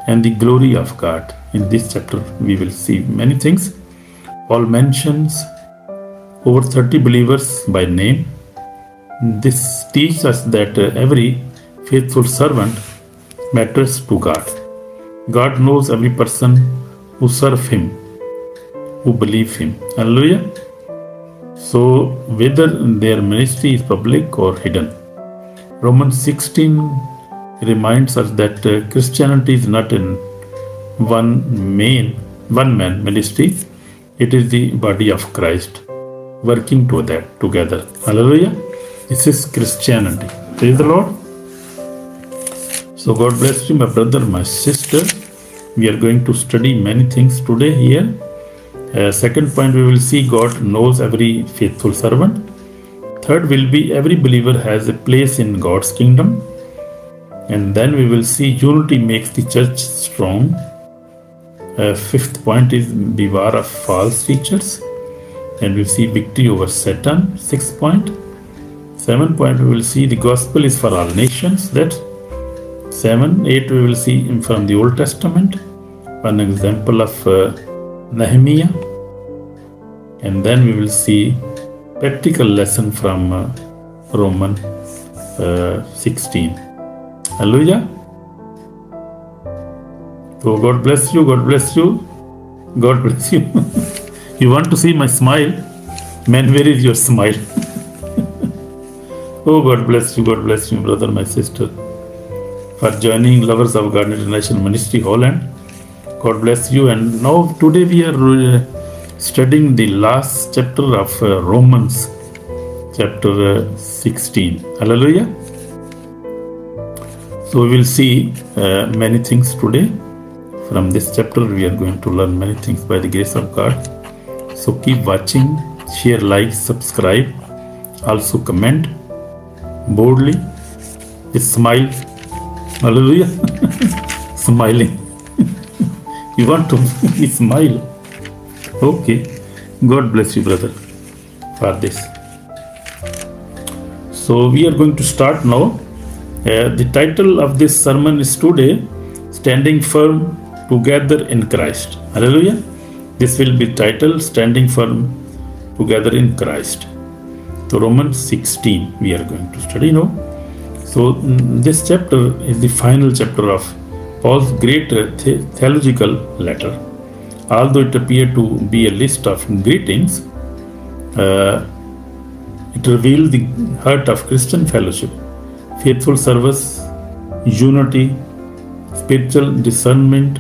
and the glory of God. In this chapter, we will see many things. Paul mentions over 30 believers by name. This teaches us that every faithful servant matters to God. God knows every person who serve Him, who believe Him. Hallelujah. So, whether their ministry is public or hidden. Romans 16 reminds us that Christianity is not in one man ministry. It is the body of Christ working together. Hallelujah. This is Christianity. Praise the Lord. So God bless you, my brother, my sister. We are going to study many things today here. Second point, we will see God knows every faithful servant. Third will be every believer has a place in God's kingdom. And then we will see unity makes the church strong. Fifth point is beware of false teachers. And we'll see victory over Satan. Sixth point. 7th point, we will see the gospel is for all nations. That's 7. 8, we will see from the Old Testament. One example of Nehemiah. And then we will see practical lesson from Romans 16. Hallelujah. So God bless you, God bless you, God bless you. You want to see my smile? Man, where is your smile? Oh, God bless you, brother, my sister, for joining Lovers of God International Ministry, Holland. God bless you. And now today we are studying the last chapter of Romans, chapter 16. Hallelujah. So we will see many things today. From this chapter we are going to learn many things by the grace of God. So keep watching, share, like, subscribe, also comment boldly, smile. Hallelujah. Smiling. You want to smile? Okay. God bless you, brother, for this. So we are going to start now. The title of this sermon is today, Standing Firm Together in Christ. Hallelujah. This will be titled Standing Firm Together in Christ. So Romans 16 we are going to study now. So this chapter is the final chapter of Paul's great theological letter. Although it appeared to be a list of greetings, it revealed the heart of Christian fellowship, faithful service, unity, spiritual discernment,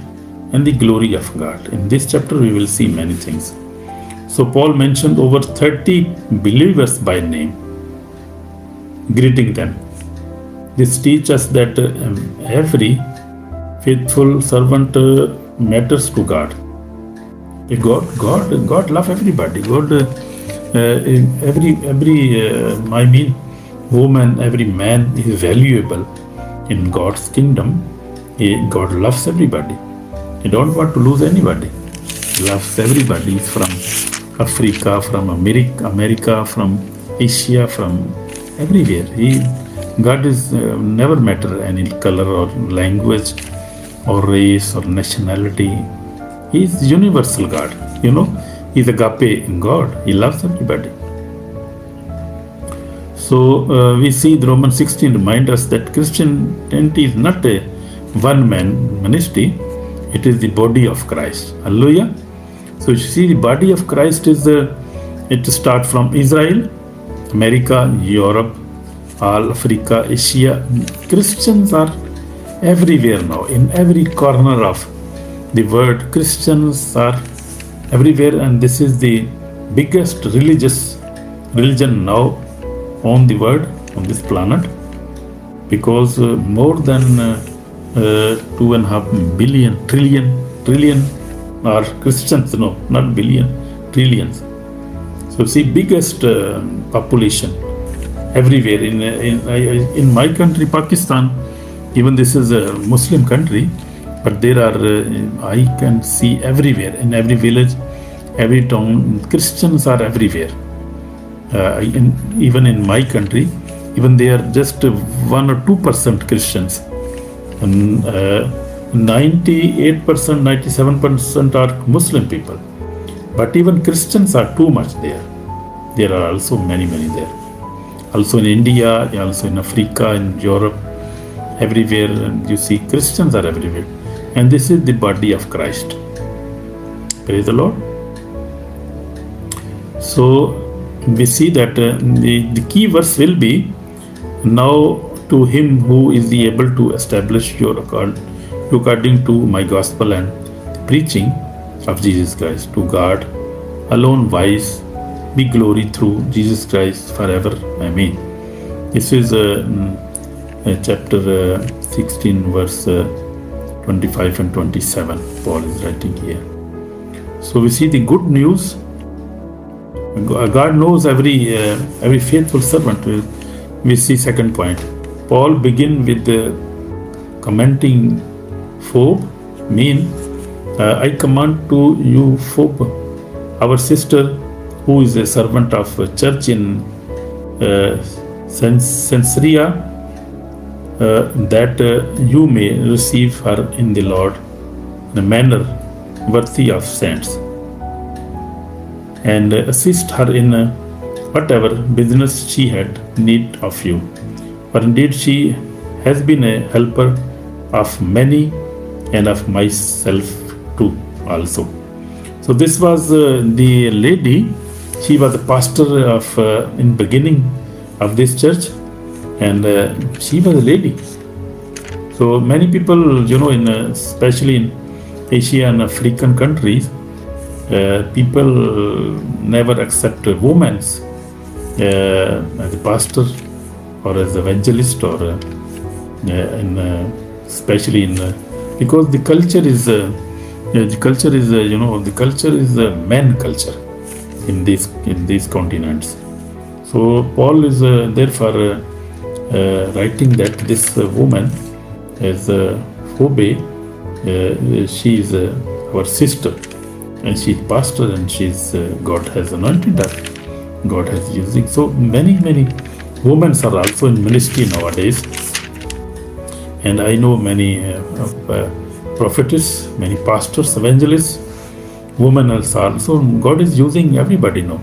and the glory of God. In this chapter we will see many things. So Paul mentioned over 30 believers by name, greeting them. This teaches us that every faithful servant matters to God. God loves everybody. God, woman, every man is valuable in God's kingdom. God loves everybody. He don't want to lose anybody. He loves everybody. He's from Africa, from America, from Asia, from everywhere. God is never matter any color or language or race or nationality. He is universal God. He's agape God. He loves everybody. So we see the Romans 16 remind us that Christianity is not a one-man ministry. It is the body of Christ. Hallelujah. So you see, the body of Christ is it starts from Israel, America, Europe, all Africa, Asia. Christians are everywhere now. In every corner of the world, Christians are everywhere, and this is the biggest religion now on the world, on this planet, because more than 2.5 billion, trillion are Christians. No, not billion, trillions. So see, biggest population everywhere. In my country, Pakistan, even this is a Muslim country, but there are, I can see everywhere, in every village, every town, Christians are everywhere. Even in my country, even they are just 1 or 2% Christians. And 98%, 97% are Muslim people. But even Christians are too much there. There are also many there. Also in India, also in Africa, in Europe, everywhere you see Christians are everywhere. And this is the body of Christ. Praise the Lord. So we see that the key verse will be, now to him who is able to establish your according to my gospel and the preaching of Jesus Christ, to God alone wise be glory through Jesus Christ forever. Amen. This is chapter 16 verse 25 and 27 Paul is writing here. So we see the good news. God knows every faithful servant. We see second point. Paul begin with commenting Phoebe, mean I command to you Phoebe, our sister, who is a servant of a church in Caesarea, that you may receive her in the Lord in a manner worthy of saints, and assist her in whatever business she had need of you. For indeed she has been a helper of many and of myself too also. So this was the lady. She was the pastor of in beginning of this church, and she was a lady. So many people, in especially in Asia and African countries, people never accept women as a pastor or as evangelist, or especially because the culture is man culture in these continents. So Paul is therefore writing that this woman is Phoebe. She is our sister, and she's pastor, and she's God has anointed her. God has using. So many women are also in ministry nowadays, and I know many prophetess, many pastors, evangelists, women also. So God is using everybody now.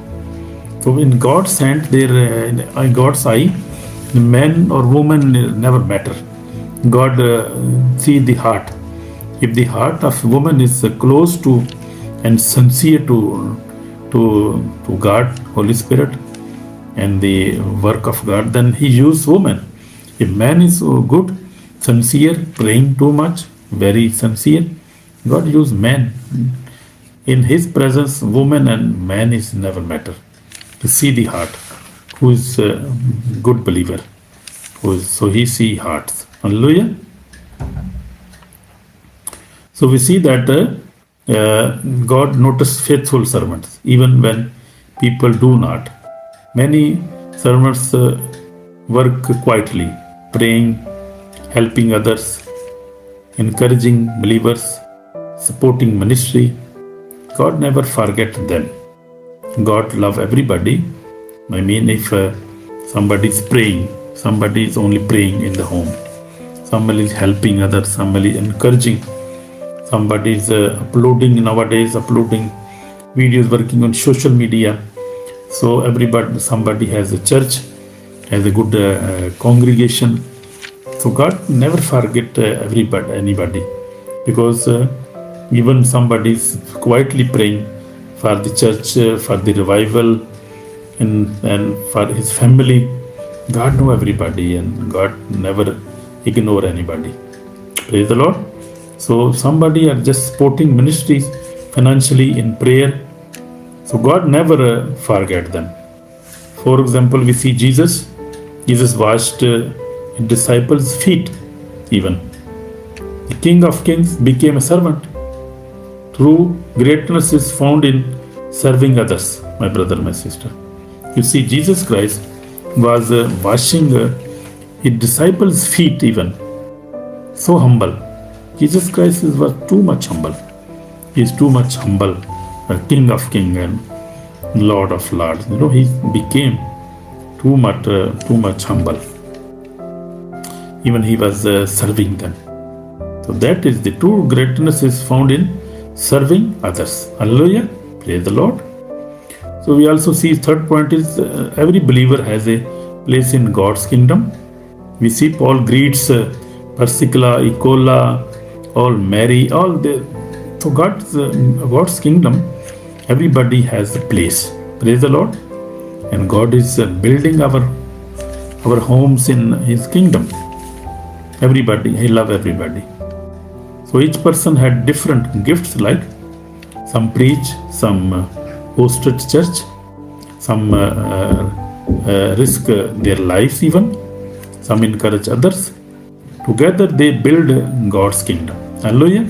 So in God's hand, there in God's eye, men or woman never matter. God see the heart. If the heart of woman is close to and sincere to God, Holy Spirit, and the work of God, then He uses woman. If man is good, sincere, praying too much, very sincere, God uses man. In His presence, woman and man is never matter. To see the heart, who is a good believer, so He see hearts. Hallelujah. So we see that God notices faithful servants, even when people do not. Many servants work quietly, praying, helping others, encouraging believers, supporting ministry. God never forget them. God love everybody. I mean, if somebody is praying, somebody is only praying in the home, somebody is helping others, somebody encouraging, somebody is uploading videos, working on social media. So somebody has a church, has a good congregation. So God never forget anybody, because even somebody is quietly praying for the church, for the revival, and for his family. God know everybody, and God never ignore anybody. Praise the Lord. So somebody are just supporting ministries financially in prayer. So God never forget them. For example, we see Jesus washed his disciples' feet even. The King of Kings became a servant. True greatness is found in serving others, my brother, my sister. You see, Jesus Christ was washing his disciples' feet even. So humble. Jesus Christ was too much humble. He is too much humble. King of Kings and Lord of Lords. He became too much humble. Even he was serving them. So that is the true greatness is found in serving others. Hallelujah. Praise the Lord. So we also see third point is every believer has a place in God's kingdom. We see Paul greets Persicula, Ecola, all Mary, all the so God's kingdom. Everybody has a place. Praise the Lord. And God is building our homes in His kingdom. Everybody, He loves everybody. So each person had different gifts, like some preach, some hosted church, some risk their lives even, some encourage others. Together they build God's kingdom. Hallelujah.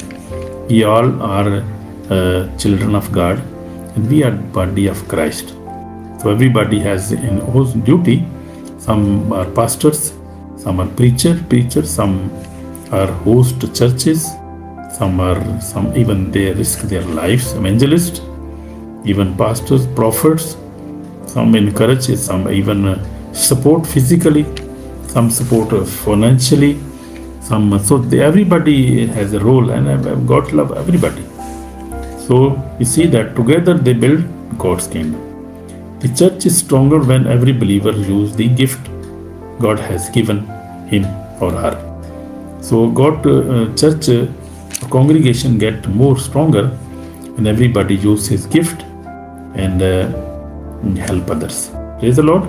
We all are children of God, and we are body of Christ. So everybody has in his duty. Some are pastors, some are preachers, some are host churches, some even they risk their lives, evangelists, even pastors, prophets. Some encourage, some even support physically, some support financially, everybody has a role, and God love everybody. So we see that together they build God's kingdom. The church is stronger when every believer uses the gift God has given him or her. So God, church, congregation get more stronger when everybody uses his gift and help others. Praise the Lord.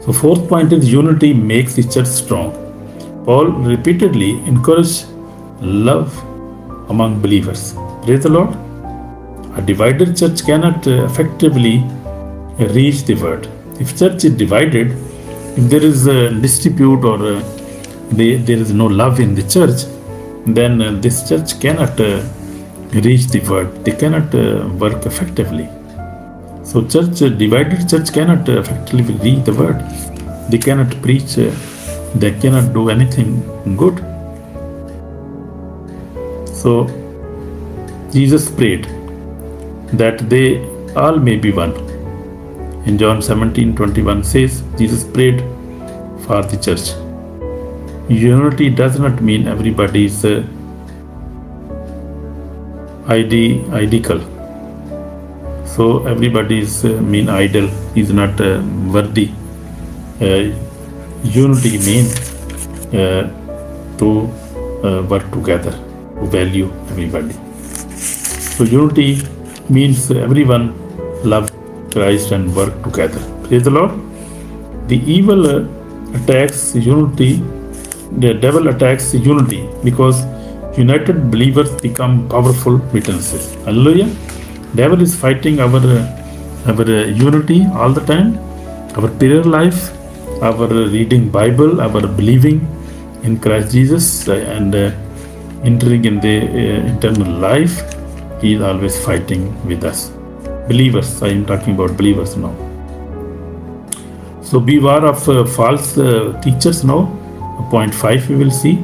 So fourth point is unity makes the church strong. Paul repeatedly encouraged love among believers. Praise the Lord. A divided church cannot effectively reach the word. If church is divided, if there is a dispute or there is no love in the church, then this church cannot reach the word. They cannot work effectively. So divided church cannot effectively reach the word. They cannot preach. They cannot do anything good. So Jesus prayed that they all may be one. In John 17:21 says, Jesus prayed for the church. Unity does not mean everybody is identical. So everybody is mean idol is not worthy. Unity means to work together, to value everybody. So unity means everyone love Christ and work together. Praise the Lord. The evil attacks unity. The devil attacks unity because united believers become powerful witnesses. Hallelujah. Devil is fighting our unity all the time, our prayer life, our reading Bible, our believing in Christ Jesus, and entering in the eternal life. He is always fighting with us. Believers, I am talking about believers now. So beware of false teachers now. Point 5 we will see.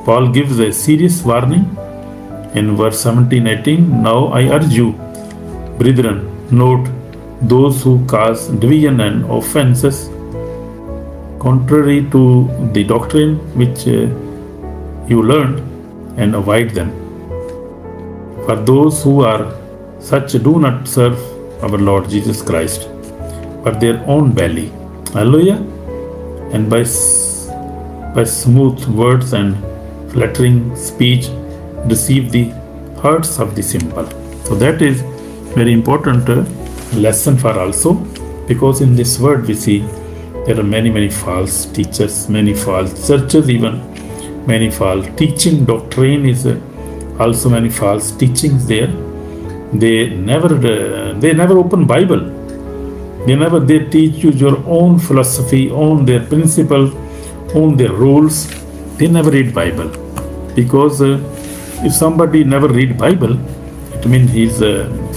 Paul gives a serious warning in verse 17-18. Now I urge you, brethren, note those who cause division and offenses contrary to the doctrine which you learned, and avoid them. For those who are such do not serve our Lord Jesus Christ, but their own belly. Hallelujah. And by smooth words and flattering speech deceive the hearts of the simple. So that is very important lesson for also, because in this word we see there are many false teachers, many false churches, even many false teaching. Doctrine is also many false teachings there. They never open Bible. They teach you your own philosophy, own their principles, own their rules. They never read Bible, because if somebody never read Bible, it means he's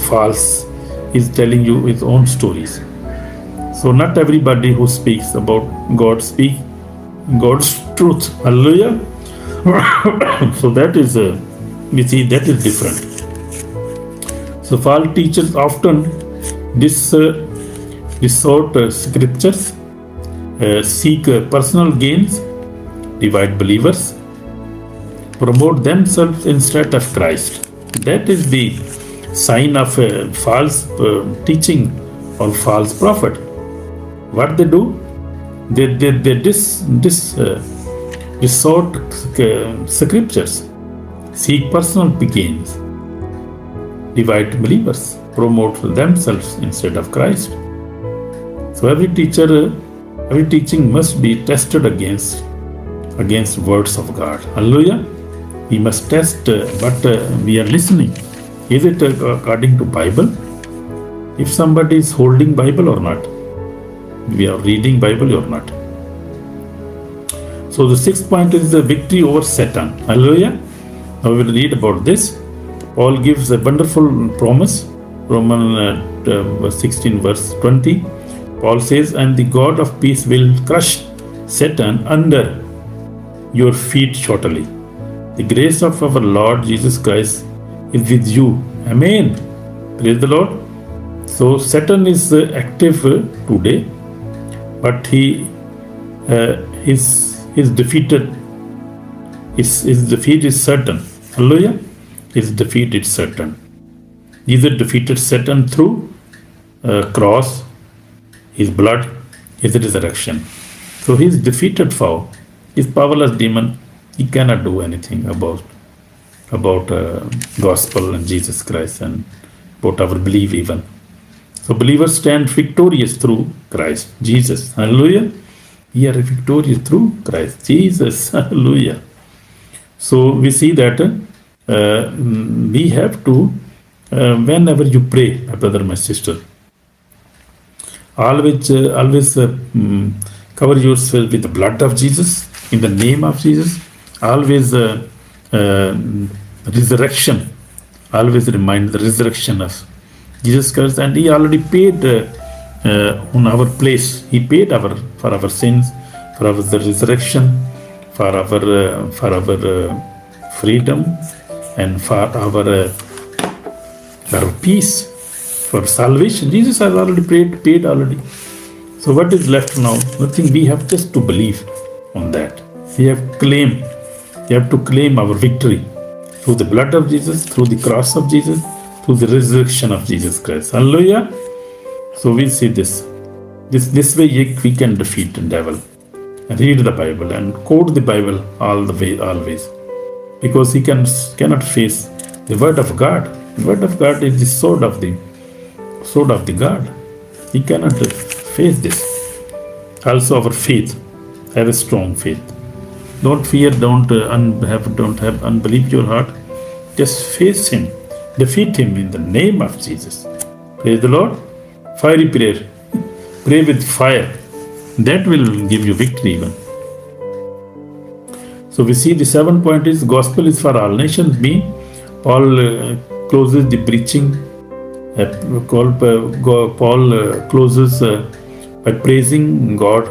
false. He's telling you his own stories. So not everybody who speaks about God speak God's truth. Hallelujah. So that is we see that is different. So false teachers often distort scriptures, seek personal gains, divide believers, promote themselves instead of Christ. That is the sign of a false teaching or false prophet. What they do? They distort scriptures, seek personal gains, divide believers, promote themselves instead of Christ. So every teaching must be tested against words of God. Hallelujah. We must test what we are listening. Is it according to Bible? If somebody is holding Bible or not, we are reading Bible or not. So the sixth point is the victory over Satan. Hallelujah. Now we will read about this. Paul gives a wonderful promise. Romans 16 verse 20. Paul says, and the God of peace will crush Satan under your feet shortly. The grace of our Lord Jesus Christ is with you. Amen. Praise the Lord. So Satan is active today, but he is defeated. His defeat is certain. Hallelujah. His defeat is certain. Jesus defeated Satan through cross, his blood, his resurrection. So he is defeated foe. His powerless demon. He cannot do anything about gospel and Jesus Christ and about our belief even. So believers stand victorious through Christ Jesus. Hallelujah. We are victorious through Christ Jesus. Hallelujah. So we see that we have to, whenever you pray, my brother, my sister, always cover yourself with the blood of Jesus, in the name of Jesus. Always resurrection. Always remind the resurrection of Jesus Christ, and He already paid on our place. He paid for our sins, for our resurrection, for our freedom, and for our peace, for salvation. Jesus has already paid already. So what is left now? Nothing. We have just to believe on that. We have to claim our victory through the blood of Jesus, through the cross of Jesus, through the resurrection of Jesus Christ. Hallelujah. So we see this way we can defeat the devil. Read the Bible and quote the Bible all the way, always, because he cannot face the word of God. The word of God is the sword of the God. He cannot face this. Also, our faith. Have a strong faith. Don't fear. Don't have unbelief in your heart. Just face him. Defeat him in the name of Jesus. Praise the Lord. Fiery prayer. Pray with fire. That will give you victory even. So we see the 7th point is gospel is for all nations. Paul closes the preaching. Paul closes by praising God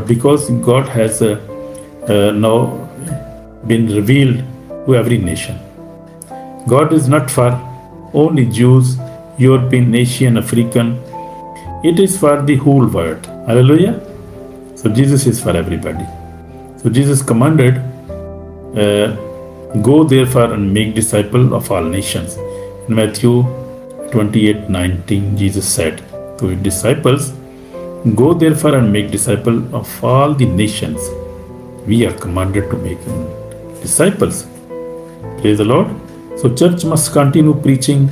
because God has now been revealed to every nation. God is not for only Jews, European, Asian, African. It is for the whole world. Hallelujah. So Jesus is for everybody. So Jesus commanded, go therefore and make disciples of all nations. In Matthew 28:19, Jesus said to his disciples, go therefore and make disciples of all the nations. We are commanded to make disciples. Praise the Lord. So church must continue preaching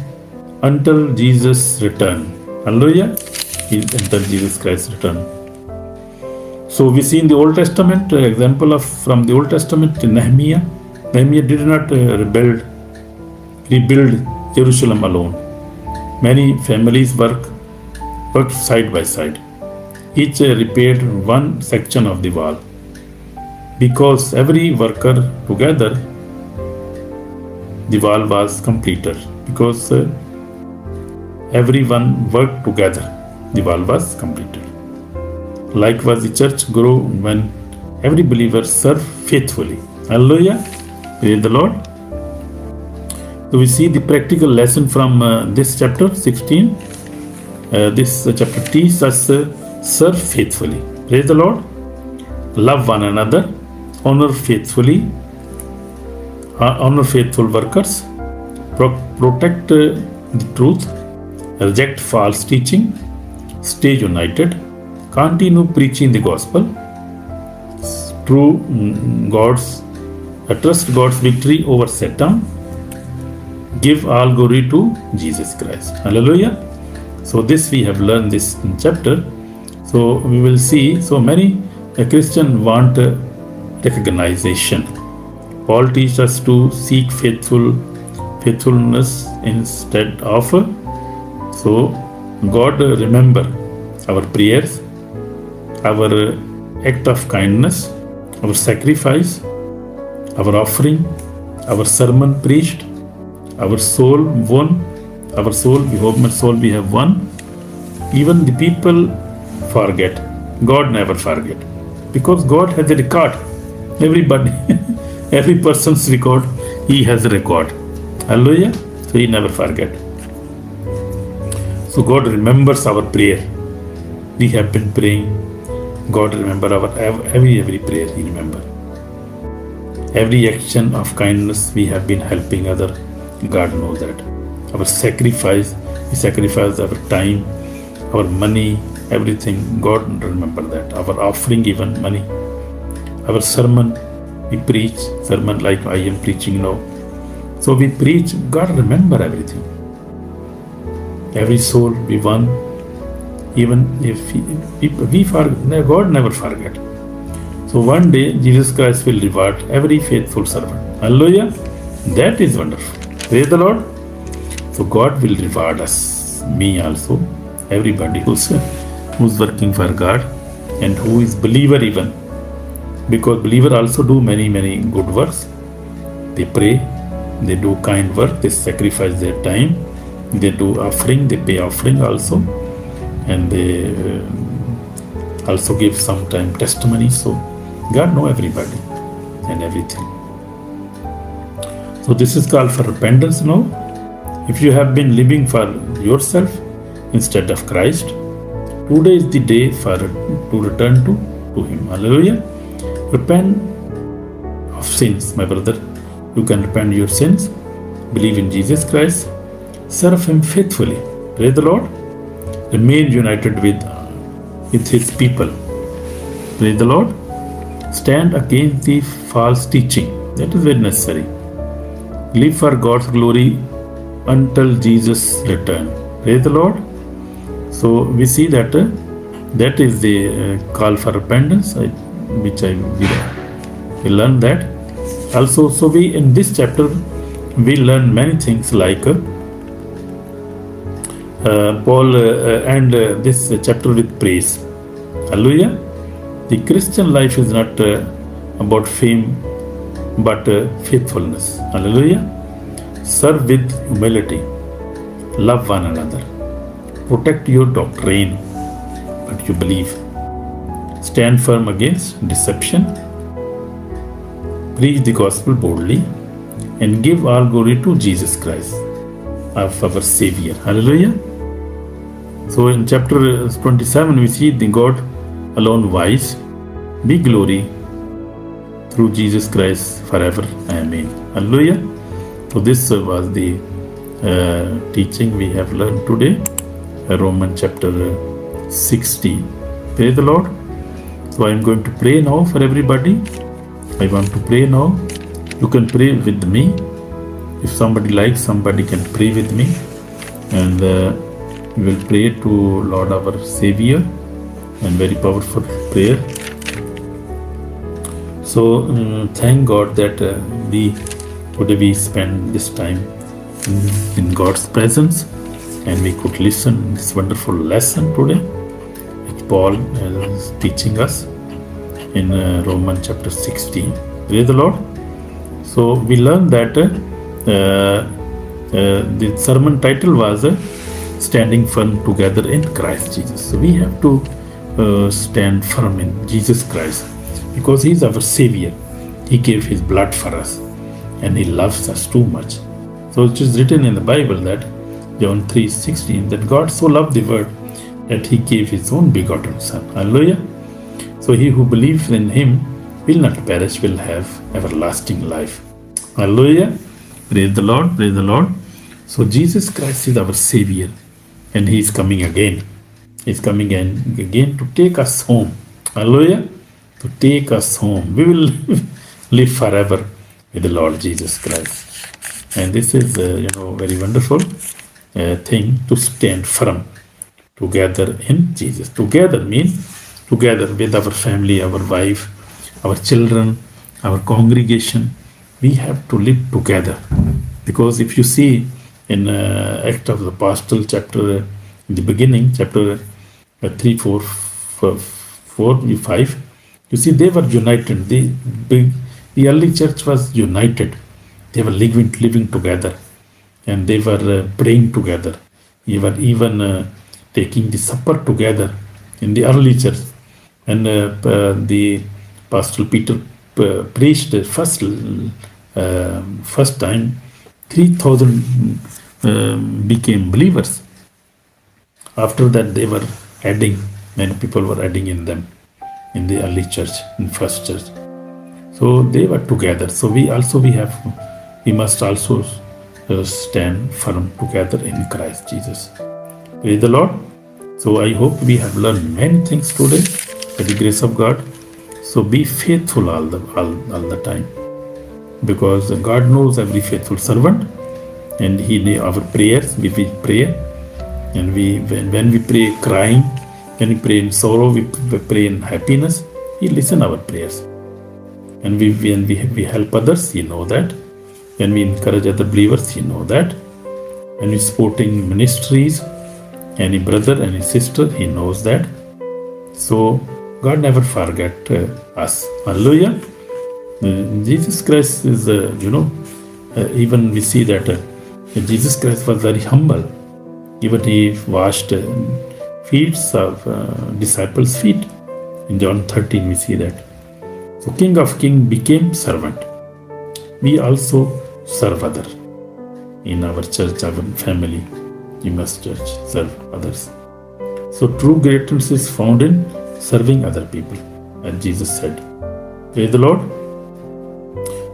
until Jesus' return. Hallelujah. Until Jesus Christ's return. So we see in the Old Testament, example from the Old Testament, Nehemiah. Nehemiah did not rebuild Jerusalem alone. Many families worked side by side. Each repaired one section of the wall. Because every worker together, the wall was completed. Because everyone worked together, the wall was completed. Likewise, the church grew when every believer served faithfully. Hallelujah. Praise the Lord. So we see the practical lesson from this chapter 16. This chapter teaches us serve faithfully. Praise the Lord. Love one another. Honor faithfully. Honor faithful workers, protect the truth, reject false teaching, stay united, continue preaching the gospel, trust God's victory over Satan, give all glory to Jesus Christ. Hallelujah. So this we have learned this chapter. So we will see, so many Christians want recognition. Paul teaches us to seek faithfulness instead of. So God remember our prayers, our act of kindness, our sacrifice, our offering, our sermon preached, our soul won, our soul, we hope my soul we have won. Even the people forget. God never forget. Because God has a record. Everybody, every person's record, He has a record. Hallelujah. So He never forget. So God remembers our prayer. We have been praying. God remember our every prayer. He remember. Every action of kindness we have been helping other. God knows that. Our sacrifice, we sacrifice our time, our money, everything. God remember that. Our offering, even money. Our sermon, we preach sermon like I am preaching now. So we preach. God remember everything. Every soul we won. Even if we forget, God never forget. So one day Jesus Christ will reward every faithful servant. Hallelujah. That is wonderful. Praise the Lord. So God will reward us, me also, everybody who's working for God and who is believer even. Because believer also do many good works. They pray, they do kind work, they sacrifice their time, they do offering, they pay offering also, and they also give sometime testimony. So God know everybody and everything. So this is called for repentance now. If you have been living for yourself instead of Christ, today is the day to return to Him. Hallelujah. Repent of sins, my brother. You can repent your sins, believe in Jesus Christ, serve Him faithfully. Praise the Lord. Remain united with His people. Praise the Lord. Stand against the false teaching. That is very necessary. Live for God's glory until Jesus return. Praise the Lord. So we see that that is the call for repentance, which we learn that. Also, so we in this chapter we learn many things like Paul and this chapter with praise. Hallelujah. The Christian life is not about fame but faithfulness. Hallelujah. Serve with humility. Love one another. Protect your doctrine, what you believe. Stand firm against deception. Preach the gospel boldly and give all glory to Jesus Christ, of our Savior. Hallelujah. So in chapter 27 we see the God alone wise, be glory through Jesus Christ forever. Amen. Hallelujah. So this was the teaching we have learned today. Romans chapter 16. Praise the Lord. So I am going to pray now for everybody. I want to pray now. You can pray with me. If somebody likes, somebody can pray with me. And we will pray to Lord our Savior, and very powerful prayer. So thank God that today we spend this time in God's presence, and we could listen this wonderful lesson today, which Paul is teaching us in Romans chapter 16. Praise the Lord. So we learned that the sermon title was Standing Firm Together in Christ Jesus. So we have to stand firm in Jesus Christ, because He is our Savior. He gave His blood for us, and He loves us too much. So it is written in the Bible that John 3:16, that God so loved the world that He gave His own begotten Son. Hallelujah. So he who believes in Him will not perish, will have everlasting life. Hallelujah. Praise the Lord. Praise the Lord. So Jesus Christ is our Savior, and He is coming again. He's coming again to take us home. Hallelujah. To take us home. We will live forever with the Lord Jesus Christ. And this is, very wonderful thing to stand firm together in Jesus. Together means together with our family, our wife, our children, our congregation. We have to live together. Because if you see in Act of the Apostle, chapter in the beginning, chapter 3, 4, 5, you see they were united. The early church was united. They were living together, and they were praying together. They were even taking the supper together in the early church. And the Apostle Peter preached the first time, 3,000 became believers. After that, they were adding, many people were adding in them in the early church, in first church. So they were together. So we must also stand firm together in Christ Jesus. Praise the Lord. So I hope we have learned many things today by the grace of God. So be faithful all the time, because God knows every faithful servant, and He knows our prayers. We pray, and when we pray crying, when we pray in sorrow, we pray in happiness. He listens our prayers, and when we help others, He knows that. When we encourage other believers, He knows that. When we supporting ministries, any brother, any sister, He knows that. So God never forget us. Hallelujah. Jesus Christ is, even we see that Jesus Christ was very humble. Even He washed feet of disciples' feet. In John 13, we see that. So King of Kings became servant. We also serve other. In our church, our family, we must serve others. So true greatness is found in serving other people, as Jesus said. Praise the Lord.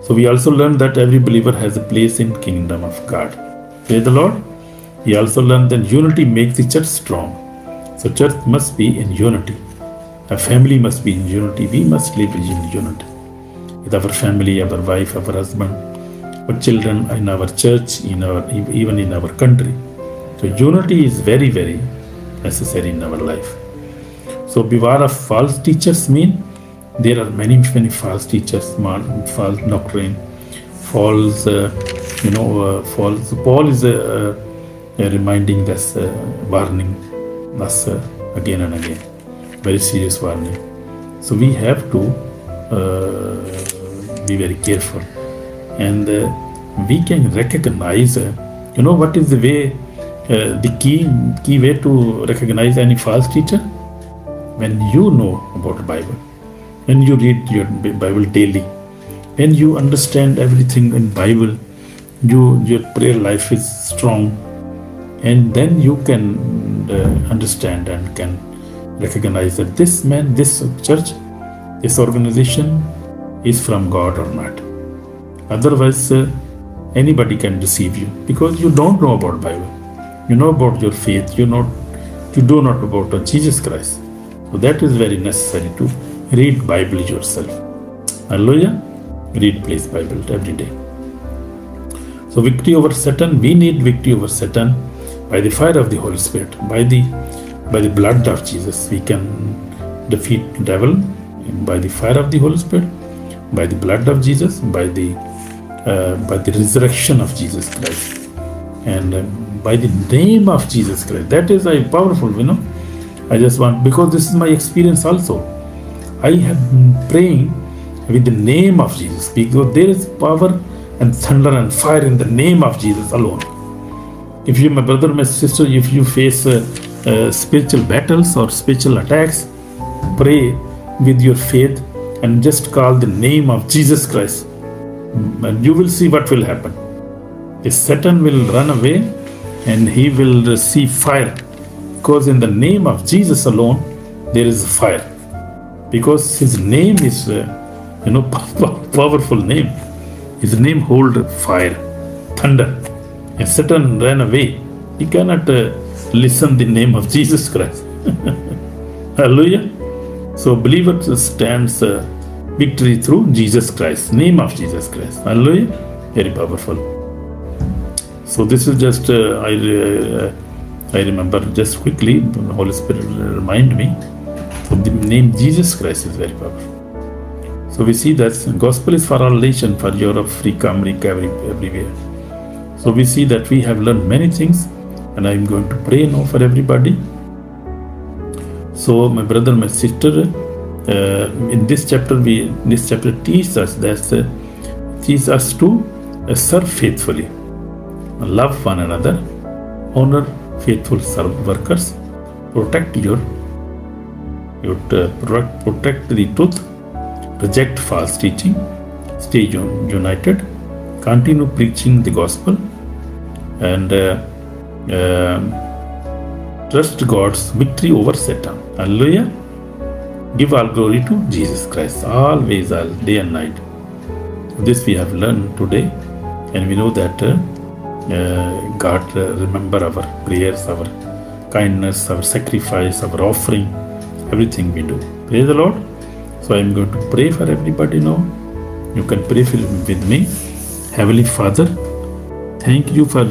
So we also learned that every believer has a place in kingdom of God. Praise the Lord. We also learned that unity makes the church strong. So church must be in unity. A family must be in unity. We must live in unity with our family, our wife, our husband, our children, in our church, even in our country. So unity is very, very necessary in our life. So beware of false teachers mean there are many false teachers, false doctrine, false, false. Paul is reminding us, warning us again and again. Very serious warning. So we have to be very careful, and we can recognize. What is the way? The key way to recognize any false teacher? When you know about the Bible, when you read your Bible daily, when you understand everything in Bible, your prayer life is strong, and then you can understand and can recognize that this man, this church, this organization is from God or not. Otherwise, anybody can deceive you, because you don't know about Bible. You know about your faith. You do not about Jesus Christ. So that is very necessary to read Bible yourself. Hallelujah. Read please Bible every day. So victory over Satan, we need victory over Satan by the fire of the Holy Spirit, by the blood of Jesus. We can defeat the devil by the fire of the Holy Spirit, by the blood of Jesus, by the resurrection of Jesus Christ, and by the name of Jesus Christ. That is powerful, I just want, because this is my experience also. I have been praying with the name of Jesus, because there is power and thunder and fire in the name of Jesus alone. If you, my brother, my sister, if you face spiritual battles or spiritual attacks, pray with your faith and just call the name of Jesus Christ, and you will see what will happen. The Satan will run away and he will receive fire, because in the name of Jesus alone there is fire, because his name is powerful name. His name hold fire, thunder, and Satan ran away. He cannot listen the name of Jesus Christ. Hallelujah. So believer stands victory through Jesus Christ, name of Jesus Christ. Hallelujah. Very powerful. So this is just I remember just quickly. The Holy Spirit remind me. So the name Jesus Christ is very powerful. So we see that gospel is for all nations, for Europe, Africa, America, everywhere. So we see that we have learned many things, and I am going to pray now for everybody. So my brother, my sister, in this chapter teaches us to serve faithfully, love one another, honor faithful workers, protect protect the truth, reject false teaching, stay united, continue preaching the gospel, and trust God's victory over Satan. Hallelujah. Give all glory to Jesus Christ, always, all day and night. This we have learned today, and we know that God remember our prayers, our kindness, our sacrifice, our offering, everything we do. Praise the Lord. So I am going to pray for everybody now. You can pray with me. Heavenly Father, thank you for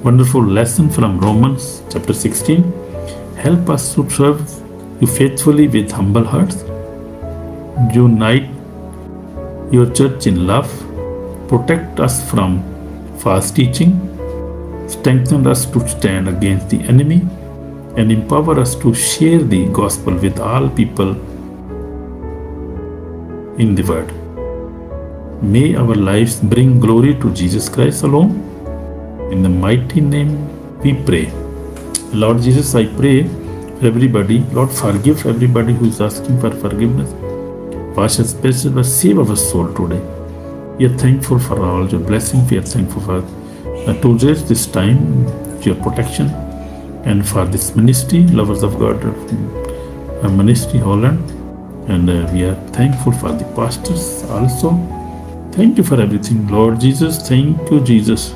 wonderful lesson from Romans chapter 16. Help us to serve you faithfully with humble hearts. Unite your church in love. Protect us from false teaching. Strengthen us to stand against the enemy, and empower us to share the gospel with all people in the world. May our lives bring glory to Jesus Christ alone. In the mighty name we pray. Lord Jesus, I pray for everybody. Lord, forgive everybody who is asking for forgiveness. Wash us, special, save our soul today. We are thankful for all your blessings. We are thankful for today, this time, your protection, and for this ministry, Lovers of God ministry, Holland. And we are thankful for the pastors also. Thank you for everything, Lord Jesus. Thank you, Jesus.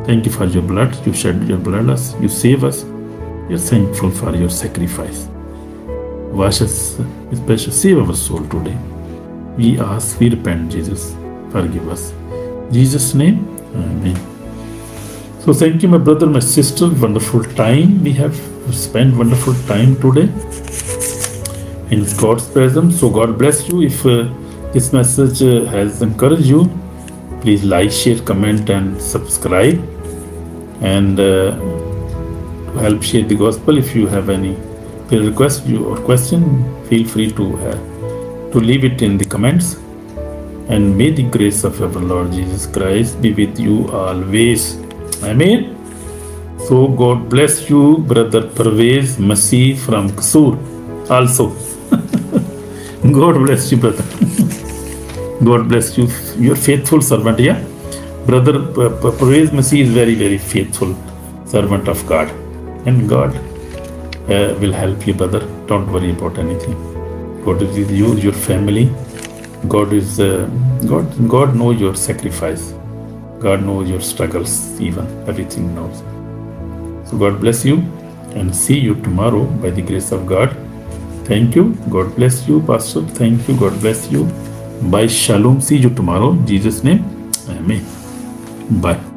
Thank you for your blood. You shed your blood us. You save us. We are thankful for your sacrifice. Wash us, especially save our soul today. We ask, we repent, Jesus. Forgive us. In Jesus' name, amen. So thank you, my brother, my sister. Wonderful time. We have spent wonderful time today in God's presence. So God bless you. If this message has encouraged you, please like, share, comment, and subscribe. And to help share the gospel, if you have any request or question, feel free to leave it in the comments. And may the grace of our Lord Jesus Christ be with you always. Amen. So God bless you, brother Parvez Masih from Kasur also. God bless you, brother. God bless you. Your faithful servant, yeah. Brother Parvez Masih is very, very faithful servant of God. And God will help you, brother. Don't worry about anything. God is with you, your family. God is God knows your sacrifice. God knows your struggles, even everything knows. So God bless you, and see you tomorrow by the grace of God. Thank you. God bless you, Pastor. Thank you. God bless you. Bye. Shalom. See you tomorrow. In Jesus' name. Amen. Bye.